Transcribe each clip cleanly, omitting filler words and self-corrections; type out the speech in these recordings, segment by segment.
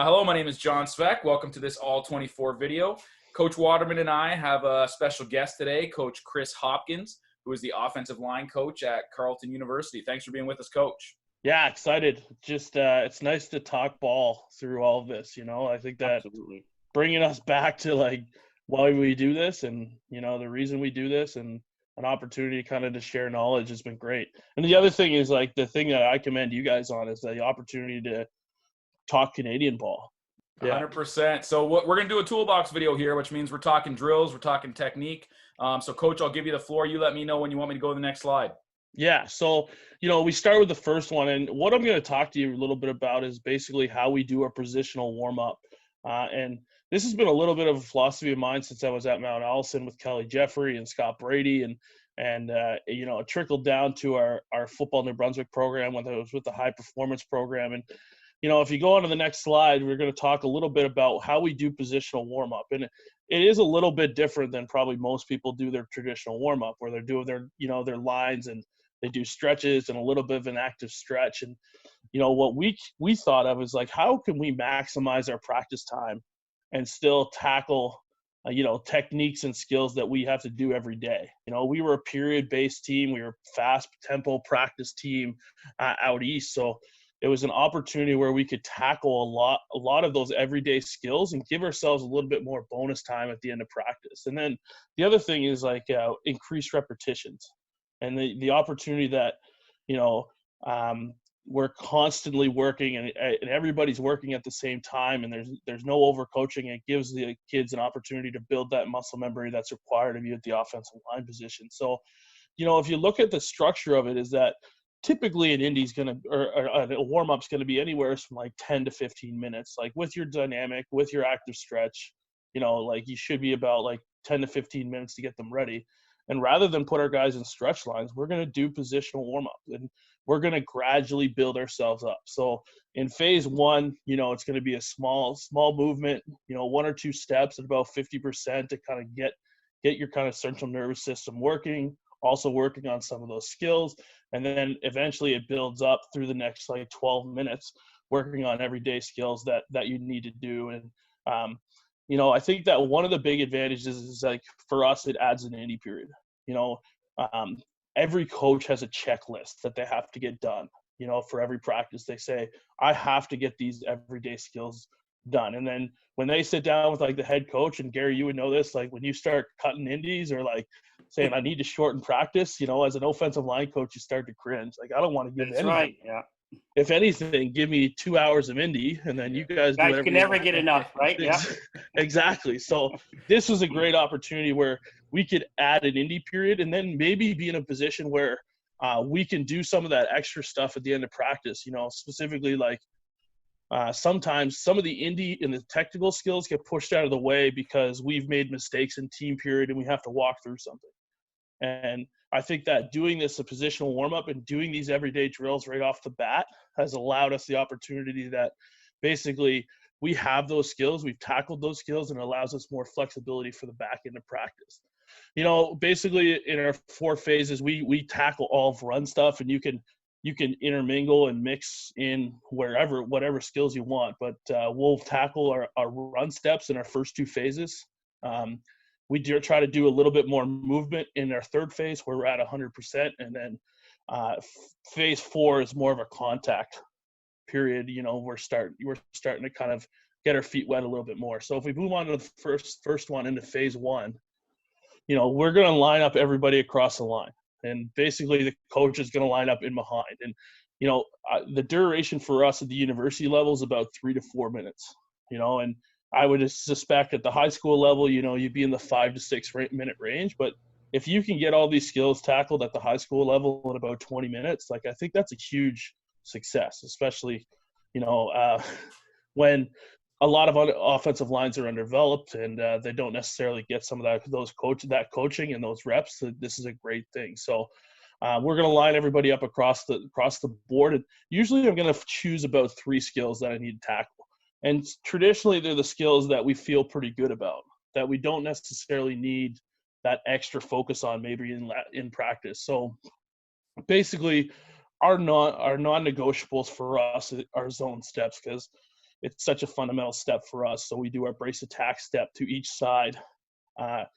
Hello, my name is John Sveck. Welcome to this ALL24 video. Coach Waterman and I have a special guest today, Coach Chris Hopkins, who is the offensive line coach at Carleton University. Thanks for being with us, Coach. Yeah, excited. Just it's nice to talk ball through all of this. I think that Absolutely. Bringing us back to why we do this and the reason we do this and an opportunity kind of to share knowledge has been great. And the other thing is the thing that I commend you guys on is the opportunity to talk Canadian ball. Yeah. 100%. So we're going to do a toolbox video here, which means we're talking drills, we're talking technique. So Coach, I'll give you the floor. You let me know when you want me to go to the next slide. Yeah. So, we start with the first one. And what I'm going to talk to you a little bit about is basically how we do our positional warm up. And this has been a little bit of a philosophy of mine since I was at Mount Allison with Kelly Jeffrey and Scott Brady. And it trickled down to our football New Brunswick program when it was with the high performance program. And, if you go on to the next slide, we're going to talk a little bit about how we do positional warm up. And it is a little bit different than probably most people do their traditional warm up, where they're doing their lines and they do stretches and a little bit of an active stretch. And, what we thought of is how can we maximize our practice time and still tackle, techniques and skills that we have to do every day. We were a period-based team. We were a fast tempo practice team out east. So it was an opportunity where we could tackle a lot of those everyday skills and give ourselves a little bit more bonus time at the end of practice. And then the other thing is increased repetitions and the opportunity that, we're constantly working and everybody's working at the same time, and there's no overcoaching. It gives the kids an opportunity to build that muscle memory that's required of you at the offensive line position. So, if you look at the structure of it, is that typically an indie's a warm-up's going to be anywhere from 10 to 15 minutes, with your dynamic, with your active stretch, you should be about 10 to 15 minutes to get them ready. And rather than put our guys in stretch lines, we're going to do positional warm-up, and we're going to gradually build ourselves up. So in phase one, it's going to be a small movement, one or two steps at about 50% to kind of get your kind of central nervous system working, also working on some of those skills. And then eventually it builds up through the next 12 minutes, working on everyday skills that you need to do. And, I think that one of the big advantages is for us, it adds an indie period. Every coach has a checklist that they have to get done. For every practice, they say, I have to get these everyday skills done. And then when they sit down with the head coach, and Gary, you would know this, when you start cutting indies or saying, I need to shorten practice, as an offensive line coach, you start to cringe. I don't want to give anything. Right. Yeah. If anything, give me 2 hours of indie, and then you guys do whatever can never get enough, right? Yeah. Exactly. So this was a great opportunity where we could add an indie period and then maybe be in a position where we can do some of that extra stuff at the end of practice, specifically sometimes some of the indie and the technical skills get pushed out of the way because we've made mistakes in team period and we have to walk through something. And I think that doing this a positional warm-up and doing these everyday drills right off the bat has allowed us the opportunity that basically we have those skills, we've tackled those skills, and it allows us more flexibility for the back end of practice. Basically in our 4 phases, we tackle all of run stuff, and you can intermingle and mix in whatever skills you want, but we'll tackle our run steps in our first 2 phases. We try to do a little bit more movement in our 3rd phase where we're at 100%. And then phase 4 is more of a contact period. We're starting to kind of get our feet wet a little bit more. So if we move on to the first one into phase 1, we're going to line up everybody across the line. And basically the coach is going to line up in behind. And, the duration for us at the university level is about 3 to 4 minutes, and I would suspect at the high school level, you'd be in the 5 to 6 minute range. But if you can get all these skills tackled at the high school level in about 20 minutes, I think that's a huge success, especially, when a lot of offensive lines are undeveloped and they don't necessarily get some of that coaching and those reps. This is a great thing. So we're going to line everybody up across the board. And usually I'm going to choose about 3 skills that I need to tackle. And traditionally, they're the skills that we feel pretty good about, that we don't necessarily need that extra focus on maybe in practice. So basically, our non-negotiables for us are zone steps, because it's such a fundamental step for us. So we do our brace attack step to each side, and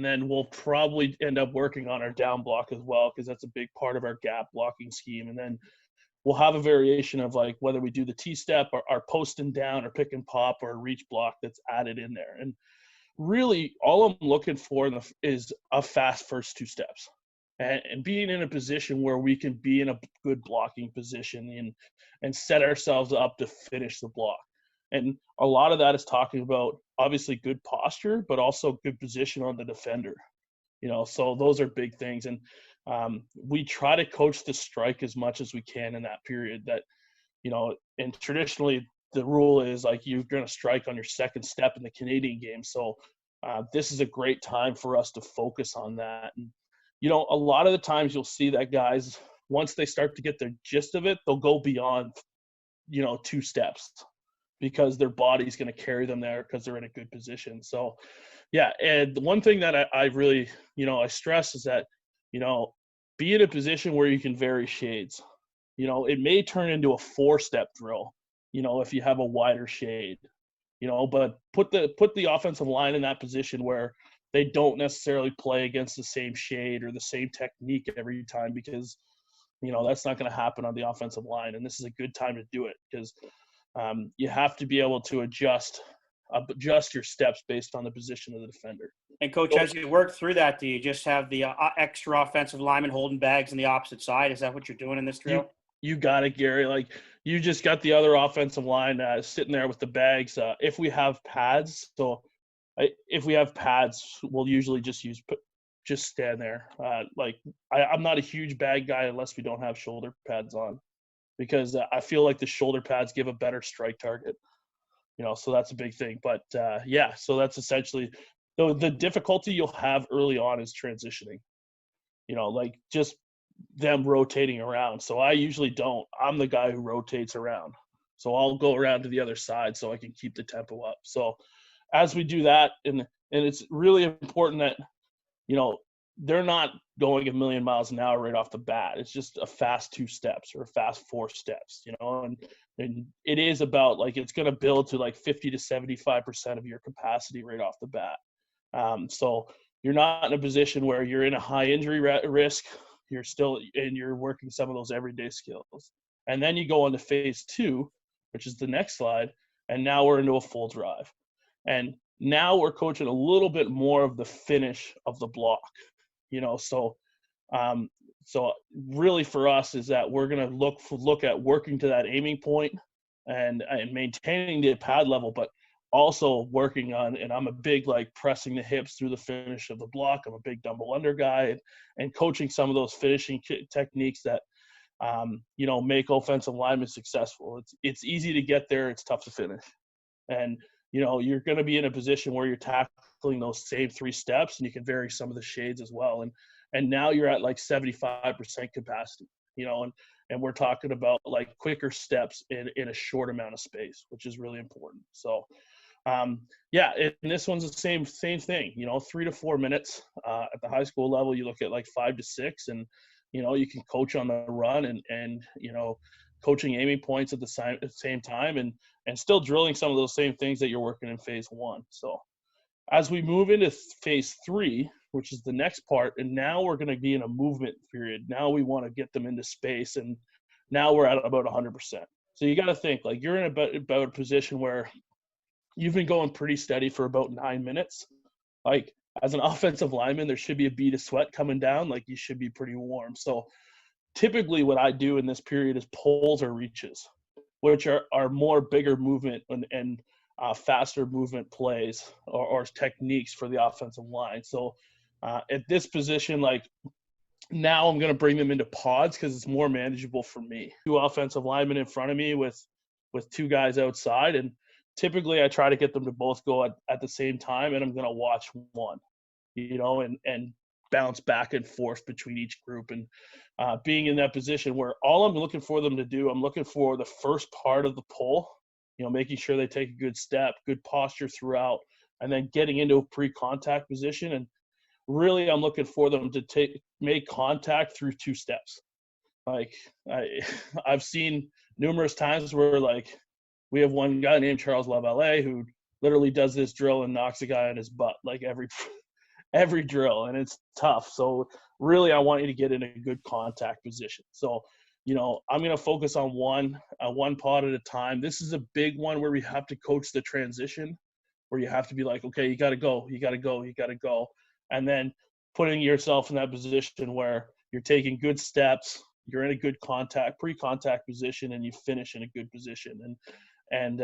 then we'll probably end up working on our down block as well, because that's a big part of our gap blocking scheme. And then we'll have a variation of like whether we do the T-step or our post and down or pick and pop or a reach block that's added in there. And really all I'm looking for is a fast first 2 steps, and being in a position where we can be in a good blocking position and set ourselves up to finish the block. And a lot of that is talking about obviously good posture, but also good position on the defender. So those are big things. And we try to coach the strike as much as we can in that period. That, and traditionally the rule is like you're going to strike on your second step in the Canadian game. So this is a great time for us to focus on that. And, a lot of the times you'll see that guys, once they start to get the gist of it, they'll go beyond, 2 steps, because their body's going to carry them there because they're in a good position. So, yeah. And the one thing that I really, I stress is that, be in a position where you can vary shades. It may turn into a 4-step drill, if you have a wider shade, but put the offensive line in that position where they don't necessarily play against the same shade or the same technique every time, because, that's not going to happen on the offensive line. And this is a good time to do it, because you have to be able to adjust your steps based on the position of the defender. And Coach, as you work through that, do you just have the extra offensive lineman holding bags on the opposite side? Is that what you're doing in this drill? You got it, Gary. Like, you just got the other offensive line sitting there with the bags. If we have pads, we'll usually just stand there. I'm not a huge bag guy unless we don't have shoulder pads on, because I feel like the shoulder pads give a better strike target. So that's a big thing. But so that's essentially the difficulty you'll have early on is transitioning. Like just them rotating around. So I usually don't. I'm the guy who rotates around. So I'll go around to the other side so I can keep the tempo up. So as we do that, and it's really important that, they're not going a million miles an hour right off the bat. It's just a fast 2 steps or a fast 4 steps, and it is about like, it's going to build to like 50 to 75% of your capacity right off the bat. So you're not in a position where you're in a high injury risk. You're working some of those everyday skills. And then you go on to phase 2, which is the next slide. And now we're into a full drive. And now we're coaching a little bit more of the finish of the block, so really for us is that we're going to look at working to that aiming point and maintaining the pad level, but also working on, and I'm a big like pressing the hips through the finish of the block. I'm a big double under guy, and coaching some of those finishing techniques that make offensive linemen successful. It's easy to get there, it's tough to finish. And you're going to be in a position where you're tackling those same 3 steps, and you can vary some of the shades as well. And now you're at like 75% capacity, and we're talking about like quicker steps in a short amount of space, which is really important. So, and this one's the same thing, 3 to 4 minutes. At the high school level, you look at like 5 to 6, and, you can coach on the run and coaching aiming points at the same time, and still drilling some of those same things that you're working in phase 1. So as we move into phase 3, which is the next part, and now we're going to be in a movement period. Now we want to get them into space, and now we're at about 100%. So you got to think like you're in about a position where you've been going pretty steady for about 9 minutes. Like as an offensive lineman, there should be a bead of sweat coming down. Like you should be pretty warm. So typically what I do in this period is pulls or reaches, which are more bigger movement and faster movement plays or techniques for the offensive line. So at this position, like now I'm going to bring them into pods because it's more manageable for me. 2 offensive linemen in front of me with 2 guys outside. And typically I try to get them to both go at the same time, and I'm going to watch one, and bounce back and forth between each group. And being in that position where all I'm looking for them to do, I'm looking for the first part of the pull, making sure they take a good step, good posture throughout, and then getting into a pre-contact position. And really I'm looking for them to make contact through 2 steps. Like I've seen numerous times where like we have one guy named Charles Love LA who literally does this drill and knocks a guy on his butt like every drill, and it's tough. So really I want you to get in a good contact position. So, you know, I'm going to focus on one pod at a time. This is a big one where we have to coach the transition, where you have to be like, okay, you got to go. And then putting yourself in that position where you're taking good steps, you're in a good pre-contact position, and you finish in a good position. And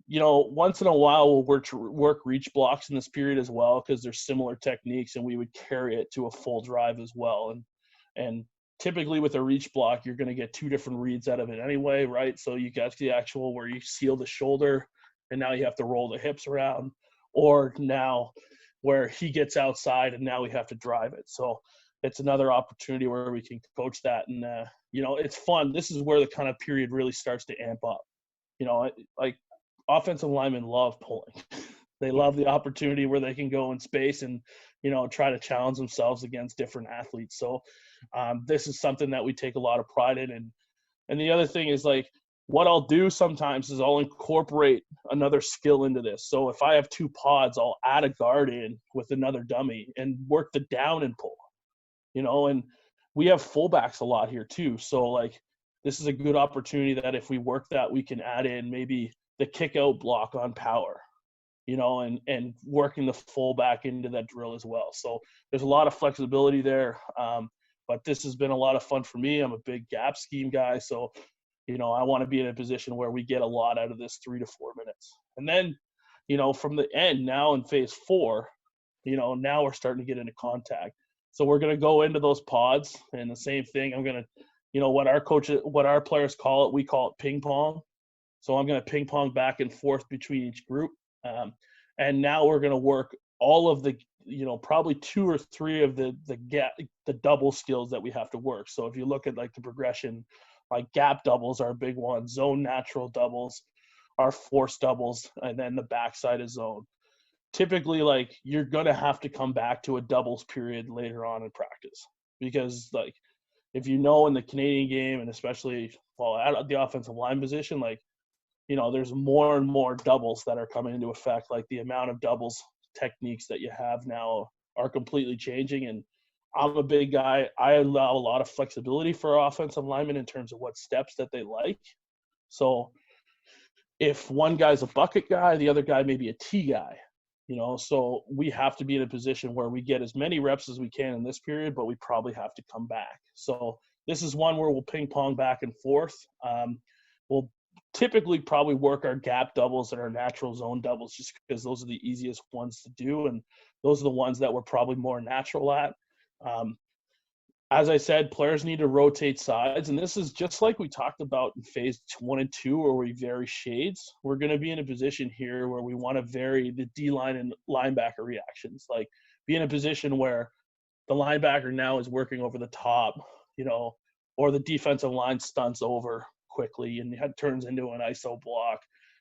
you know, once in a while we'll work reach blocks in this period as well, because there's similar techniques, and we would carry it to a full drive as well. And typically with a reach block, you're going to get two different reads out of it anyway, right? So you got the actual where you seal the shoulder, and now you have to roll the hips around, or now where he gets outside and now we have to drive it. So it's another opportunity where we can coach that. And, you know, it's fun. This is where the kind of period really starts to amp up. You know, like offensive linemen love pulling. They love the opportunity where they can go in space and, you know, try to challenge themselves against different athletes. So this is something that we take a lot of pride in. And the other thing is, like, what I'll do sometimes is I'll incorporate another skill into this. So if I have two pods, I'll add a guard in with another dummy and work the down and pull, you know, and we have fullbacks a lot here too. So like, this is a good opportunity that if we work that, we can add in maybe the kick out block on power, you know, and working the fullback into that drill as well. So there's a lot of flexibility there. But this has been a lot of fun for me. I'm a big gap scheme guy. So, you know, I want to be in a position where we get a lot out of this 3 to 4 minutes. And then, you know, from the end now in phase 4, you know, now we're starting to get into contact. So we're going to go into those pods, and the same thing. I'm going to, you know, what our players call it, we call it ping pong. So I'm going to ping pong back and forth between each group. And now we're going to work all of the, you know, probably 2 or 3 of the double skills that we have to work. So if you look at like the progression, like gap doubles are a big one, zone natural doubles are force doubles, and then the backside is zone. Typically, like, you're going to have to come back to a doubles period later on in practice, because like, if you know, in the Canadian game, and especially at the offensive line position, like, you know, there's more and more doubles that are coming into effect. Like, the amount of doubles techniques that you have now are completely changing. And I'm a big guy. I allow a lot of flexibility for offensive linemen in terms of what steps that they like. So if one guy's a bucket guy, the other guy may be a T guy, you know, so we have to be in a position where we get as many reps as we can in this period, but we probably have to come back. So this is one where we'll ping pong back and forth. We'll typically probably work our gap doubles and our natural zone doubles, just because those are the easiest ones to do, and those are the ones that we're probably more natural at. As I said, players need to rotate sides, and this is just like we talked about in phase 1 and 2, where we vary shades. We're going to be in a position here where we want to vary the D-line and linebacker reactions, like be in a position where the linebacker now is working over the top, you know, or the defensive line stunts over quickly and it turns into an ISO block,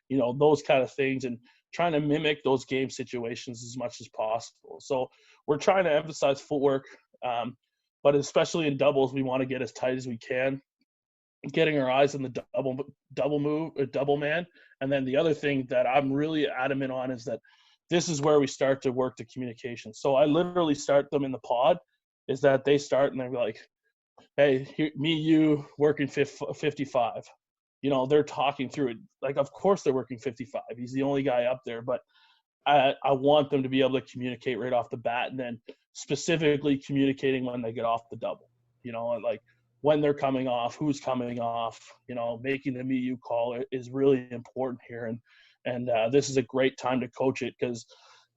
you know, those kind of things, and trying to mimic those game situations as much as possible. So we're trying to emphasize footwork, but especially in doubles, we want to get as tight as we can, getting our eyes on the double move, or double man. And then the other thing that I'm really adamant on is that this is where we start to work the communication. So I literally start them in the pod, is that they start and they're like, hey, here, me, you working 55. You know, they're talking through it. Like, of course they're working 55. He's the only guy up there, but I want them to be able to communicate right off the bat, and then specifically communicating when they get off the double, you know, like when they're coming off, who's coming off, you know, making the me-you call is really important here. And this is a great time to coach it, because,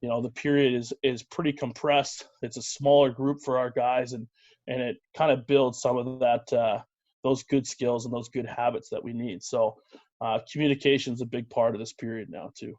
you know, the period is pretty compressed. It's a smaller group for our guys, and it kind of builds some of that, those good skills and those good habits that we need. So communication is a big part of this period now too.